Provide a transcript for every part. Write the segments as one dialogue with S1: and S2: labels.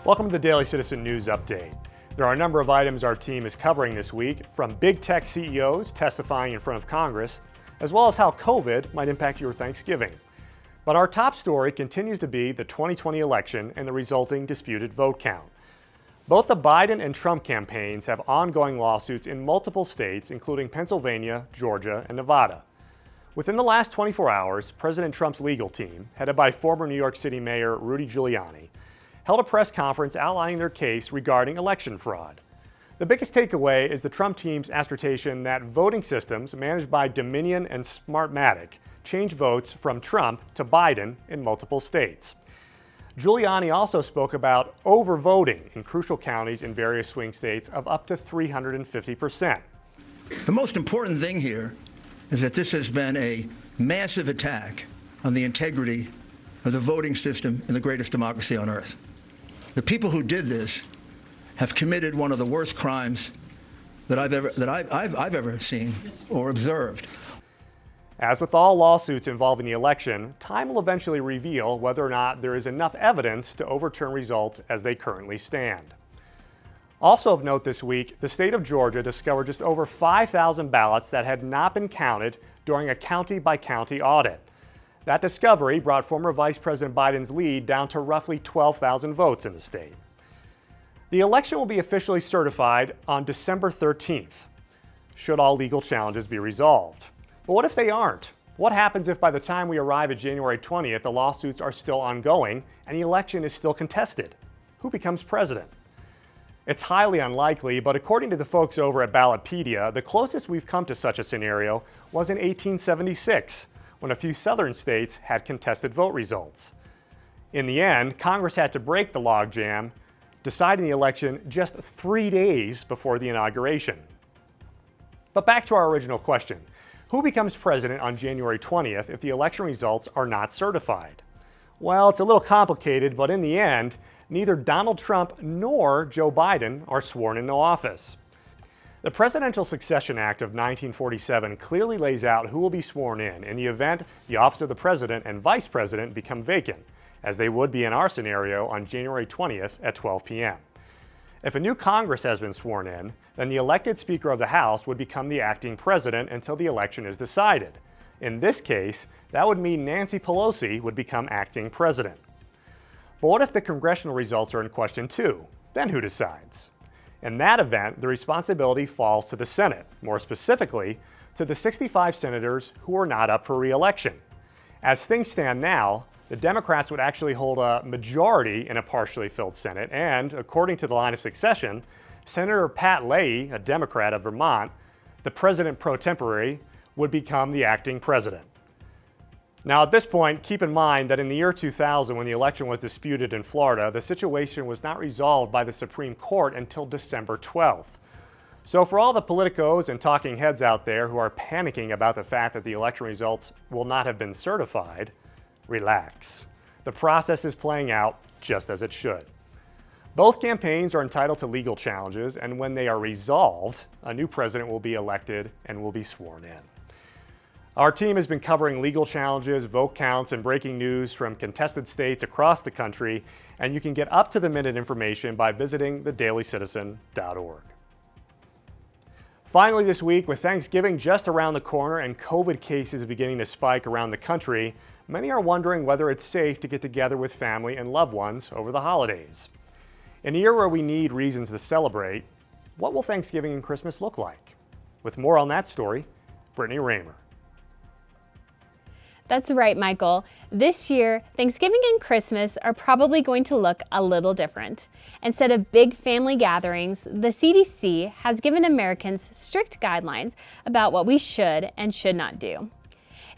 S1: Welcome to the Daily Citizen News Update. There are a number of items our team is covering this week, from big tech CEOs testifying in front of Congress, as well as how COVID might impact your Thanksgiving. But our top story continues to be the 2020 election and the resulting disputed vote count. Both the Biden and Trump campaigns have ongoing lawsuits in multiple states, including Pennsylvania, Georgia, and Nevada. Within the last 24 hours, President Trump's legal team, headed by former New York City Mayor Rudy Giuliani, held a press conference outlining their case regarding election fraud. The biggest takeaway is the Trump team's assertion that voting systems managed by Dominion and Smartmatic changed votes from Trump to Biden in multiple states. Giuliani also spoke about overvoting in crucial counties in various swing states of up to 350%.
S2: The most important thing here is that this has been a massive attack on the integrity of the voting system in the greatest democracy on earth. The people who did this have committed one of the worst crimes that I've ever seen or observed.
S1: As with all lawsuits involving the election, time will eventually reveal whether or not there is enough evidence to overturn results as they currently stand. Also of note this week, the state of Georgia discovered just over 5,000 ballots that had not been counted during a county-by-county audit. That discovery brought former Vice President Biden's lead down to roughly 12,000 votes in the state. The election will be officially certified on December 13th, should all legal challenges be resolved. But what if they aren't? What happens if by the time we arrive at January 20th, the lawsuits are still ongoing and the election is still contested? Who becomes president? It's highly unlikely, but according to the folks over at Ballotpedia, the closest we've come to such a scenario was in 1876, when a few southern states had contested vote results. In the end, Congress had to break the logjam, deciding the election just 3 days before the inauguration. But back to our original question. Who becomes president on January 20th if the election results are not certified? Well, it's a little complicated, but in the end, neither Donald Trump nor Joe Biden are sworn into office. The Presidential Succession Act of 1947 clearly lays out who will be sworn in the event the office of the president and vice president become vacant, as they would be in our scenario on January 20th at 12 p.m. If a new Congress has been sworn in, then the elected Speaker of the House would become the acting president until the election is decided. In this case, that would mean Nancy Pelosi would become acting president. But what if the congressional results are in question too? Then who decides? In that event, the responsibility falls to the Senate, more specifically, to the 65 senators who are not up for re-election. As things stand now, the Democrats would actually hold a majority in a partially filled Senate, and according to the line of succession, Senator Pat Leahy, a Democrat of Vermont, the president pro tempore, would become the acting president. Now, at this point, keep in mind that in the year 2000, when the election was disputed in Florida, the situation was not resolved by the Supreme Court until December 12th. So for all the politicos and talking heads out there who are panicking about the fact that the election results will not have been certified, relax. The process is playing out just as it should. Both campaigns are entitled to legal challenges, and when they are resolved, a new president will be elected and will be sworn in. Our team has been covering legal challenges, vote counts, and breaking news from contested states across the country, and you can get up-to-the-minute information by visiting thedailycitizen.org. Finally this week, with Thanksgiving just around the corner and COVID cases beginning to spike around the country, many are wondering whether it's safe to get together with family and loved ones over the holidays. In a year where we need reasons to celebrate, what will Thanksgiving and Christmas look like? With more on that story, Brittany Raymer.
S3: That's right, Michael. This year, Thanksgiving and Christmas are probably going to look a little different. Instead of big family gatherings, the CDC has given Americans strict guidelines about what we should and should not do.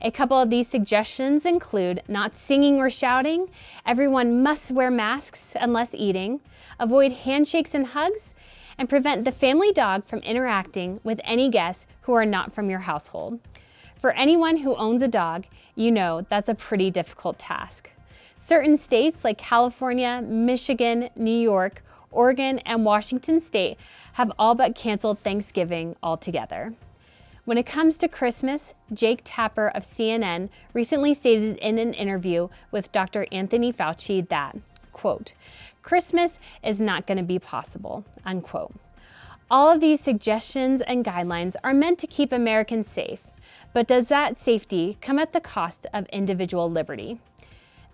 S3: A couple of these suggestions include not singing or shouting, everyone must wear masks unless eating, avoid handshakes and hugs, and prevent the family dog from interacting with any guests who are not from your household. For anyone who owns a dog, you know that's a pretty difficult task. Certain states like California, Michigan, New York, Oregon, and Washington State have all but canceled Thanksgiving altogether. When it comes to Christmas, Jake Tapper of CNN recently stated in an interview with Dr. Anthony Fauci that, quote, Christmas is not going to be possible, unquote. All of these suggestions and guidelines are meant to keep Americans safe, but does that safety come at the cost of individual liberty?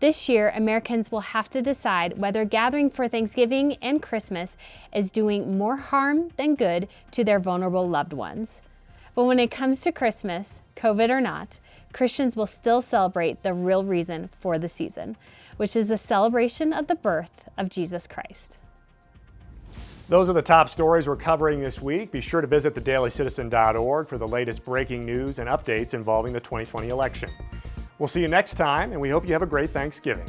S3: This year, Americans will have to decide whether gathering for Thanksgiving and Christmas is doing more harm than good to their vulnerable loved ones. But when it comes to Christmas, COVID or not, Christians will still celebrate the real reason for the season, which is the celebration of the birth of Jesus Christ.
S1: Those are the top stories we're covering this week. Be sure to visit thedailycitizen.org for the latest breaking news and updates involving the 2020 election. We'll see you next time, and we hope you have a great Thanksgiving.